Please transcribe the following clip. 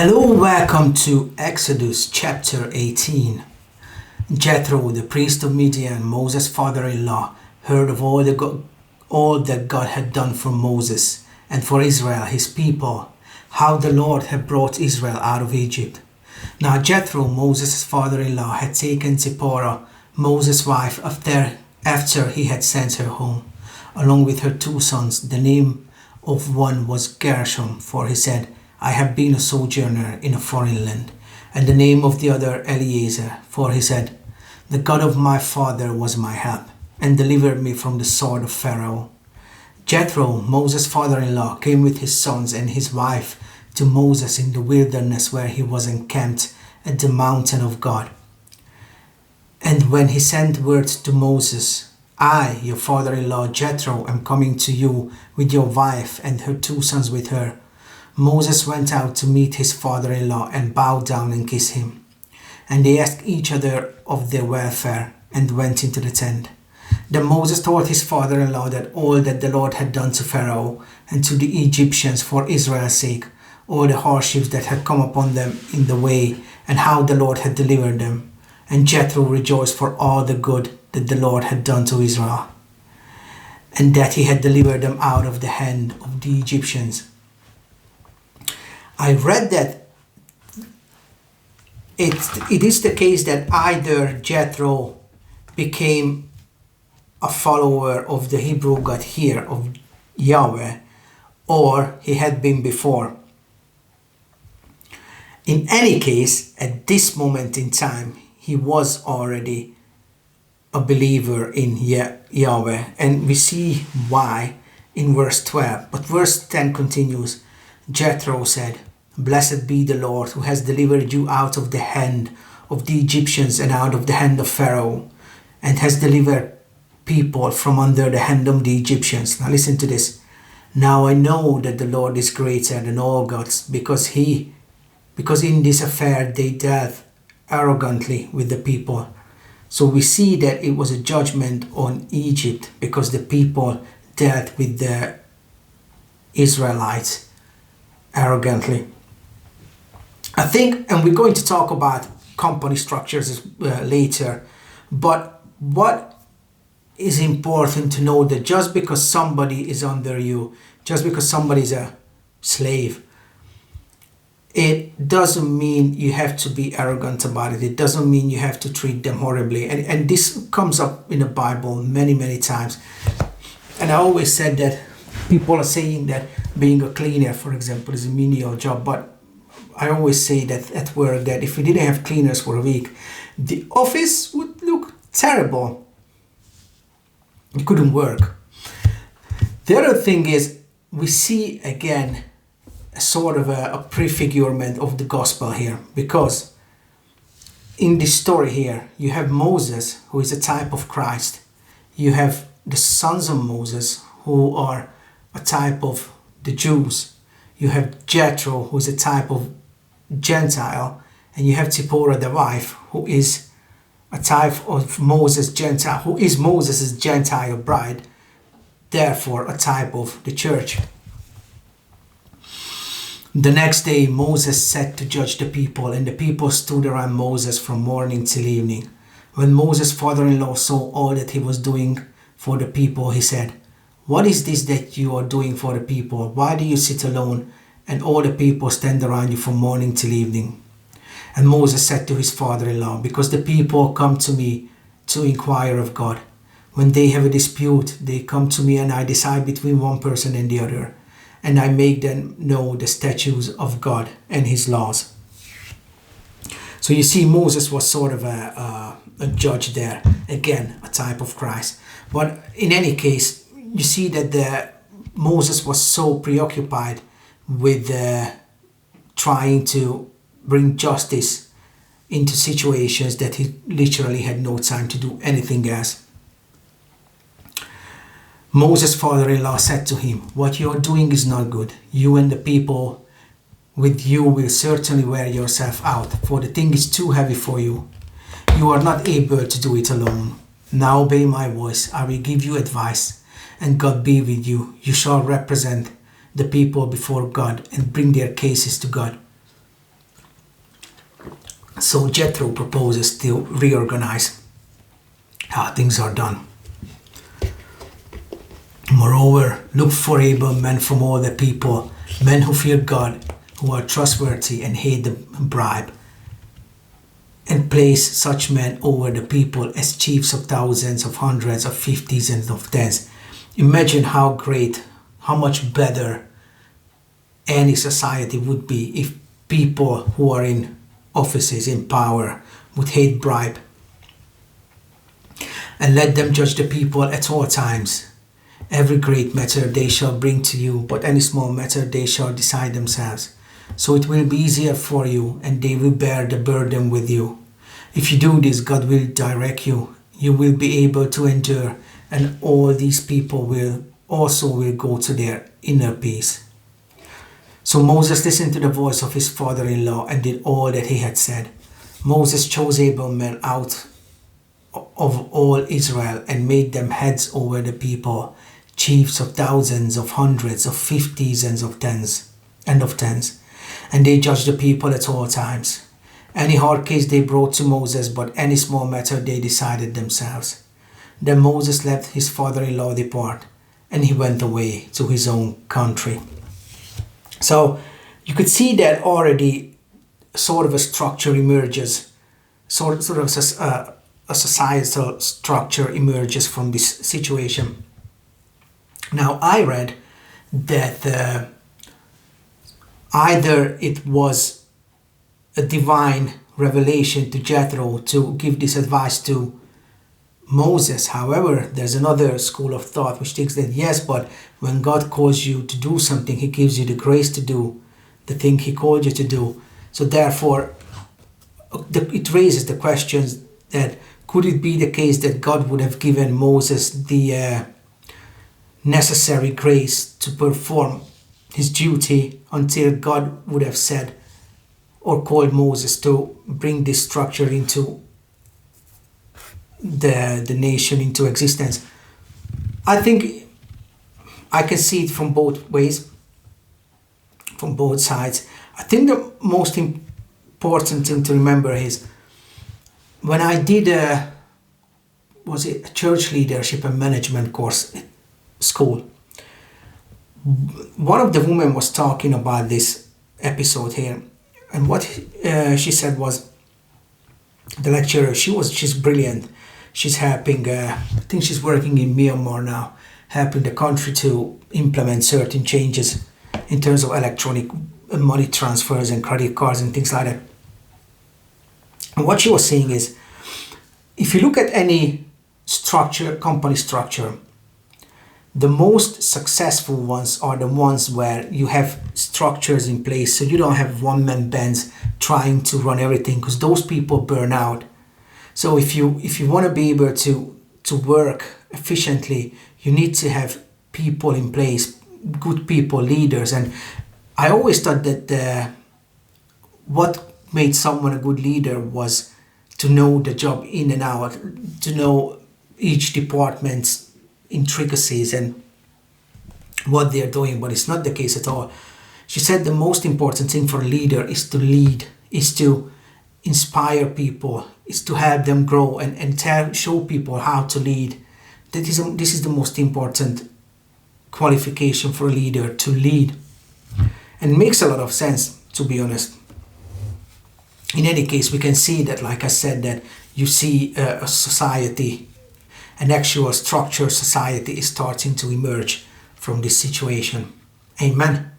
Hello, welcome to Exodus chapter 18. Jethro, the priest of Midian, Moses' father-in-law, heard of all that God had done for Moses and for Israel, his people, how the Lord had brought Israel out of Egypt. Now Jethro, Moses' father-in-law, had taken Zipporah, Moses' wife, after he had sent her home, along with her 2 sons. The name of one was Gershom, for he said, I have been a sojourner in a foreign land. And the name of the other Eleazar, for he said, the God of my father was my help, and delivered me from the sword of Pharaoh. Jethro, Moses' father-in-law, came with his sons and his wife to Moses in the wilderness where he was encamped at the mountain of God. And when he sent word to Moses, I, your father-in-law Jethro, am coming to you with your wife and her 2 sons with her, Moses went out to meet his father-in-law and bowed down and kissed him. And they asked each other of their welfare and went into the tent. Then Moses told his father-in-law that all that the Lord had done to Pharaoh and to the Egyptians for Israel's sake, all the hardships that had come upon them in the way, and how the Lord had delivered them. And Jethro rejoiced for all the good that the Lord had done to Israel, and that he had delivered them out of the hand of the Egyptians. I read that it is the case that either Jethro became a follower of the Hebrew God here, of Yahweh, or he had been before. In any case, at this moment in time, he was already a believer in Yahweh, and we see why in verse 12. But verse 10 continues, Jethro said, Blessed be the Lord who has delivered you out of the hand of the Egyptians and out of the hand of Pharaoh, and has delivered people from under the hand of the Egyptians. Now listen to this. Now I know that the Lord is greater than all gods, because in this affair they dealt arrogantly with the people. So we see that it was a judgment on Egypt because the people dealt with the Israelites arrogantly. I think, and we're going to talk about company structures later, but what is important to know that just because somebody is under you, just because somebody is a slave, it doesn't mean you have to be arrogant about it. It doesn't mean you have to treat them horribly. And this comes up in the Bible many, many times. And I always said that people are saying that being a cleaner, for example, is a menial job, but I always say that at work that if we didn't have cleaners for a week, the office would look terrible. It couldn't work. The other thing is, we see again a sort of a prefigurement of the gospel here, because in this story here, you have Moses, who is a type of Christ. You have the sons of Moses, who are a type of the Jews. You have Jethro, who is a type of Gentile, and you have Zipporah, the wife, who is a type of Moses Gentile, who is Moses' Gentile bride, therefore a type of the church. The next day Moses sat to judge the people, and the people stood around Moses from morning till evening. When Moses' father-in-law saw all that he was doing for the people, he said, What is this that you are doing for the people? Why do you sit alone and all the people stand around you from morning till evening? And Moses said to his father-in-law, Because the people come to me to inquire of God. When they have a dispute, they come to me, and I decide between one person and the other, and I make them know the statutes of God and his laws. So you see, Moses was sort of a judge there, again a type of Christ. But in any case, you see that Moses was so preoccupied with trying to bring justice into situations that he literally had no time to do anything else. Moses' father-in-law said to him, What you are doing is not good. You and the people with you will certainly wear yourself out, for the thing is too heavy for you. You are not able to do it alone. Now obey my voice. I will give you advice, and God be with you. You shall represent the people before God and bring their cases to God. So Jethro proposes to reorganize how things are done. Moreover, look for able men from all the people, men who fear God, who are trustworthy and hate the bribe, and place such men over the people as chiefs of thousands, of hundreds, of fifties, and of tens. Imagine how great, how much better any society would be if people who are in offices, in power, would hate bribe. And let them judge the people at all times. Every great matter they shall bring to you, but any small matter they shall decide themselves. So it will be easier for you, and they will bear the burden with you. If you do this, God will direct you. You will be able to endure, and all these people will go to their inner peace. So Moses listened to the voice of his father-in-law and did all that he had said. Moses chose able men out of all Israel and made them heads over the people, chiefs of thousands, of hundreds, of fifties, and of tens. And they judged the people at all times. Any hard case they brought to Moses, but any small matter they decided themselves. Then Moses let his father-in-law depart, and he went away to his own country. So you could see that already sort of a structure emerges, sort of a societal structure emerges from this situation. Now I read that either it was a divine revelation to Jethro to give this advice to Moses. However, there's another school of thought which thinks that yes, but when God calls you to do something, he gives you the grace to do the thing he called you to do. So therefore, it raises the questions that could it be the case that God would have given Moses the necessary grace to perform his duty until God would have said or called Moses to bring this structure into the nation into existence? I think I can see it from both ways, from both sides. I think the most important thing to remember is when I did a church leadership and management course at school, one of the women was talking about this episode here, and what she said was, the lecturer, she's brilliant. She's helping, I think she's working in Myanmar now, helping the country to implement certain changes in terms of electronic money transfers and credit cards and things like that. And what she was saying is, if you look at any structure, company structure, the most successful ones are the ones where you have structures in place, so you don't have one-man bands trying to run everything, because those people burn out. So if you want to be able to work efficiently, you need to have people in place, good people, leaders. And I always thought that what made someone a good leader was to know the job in and out, to know each department's intricacies and what they're doing, but it's not the case at all. She said the most important thing for a leader is to lead, is to inspire people, is to help them grow and show people how to lead. This is the most important qualification for a leader, to lead. And it makes a lot of sense, to be honest. In any case, we can see that, like I said, that you see a society, an actual structured society is starting to emerge from this situation. Amen.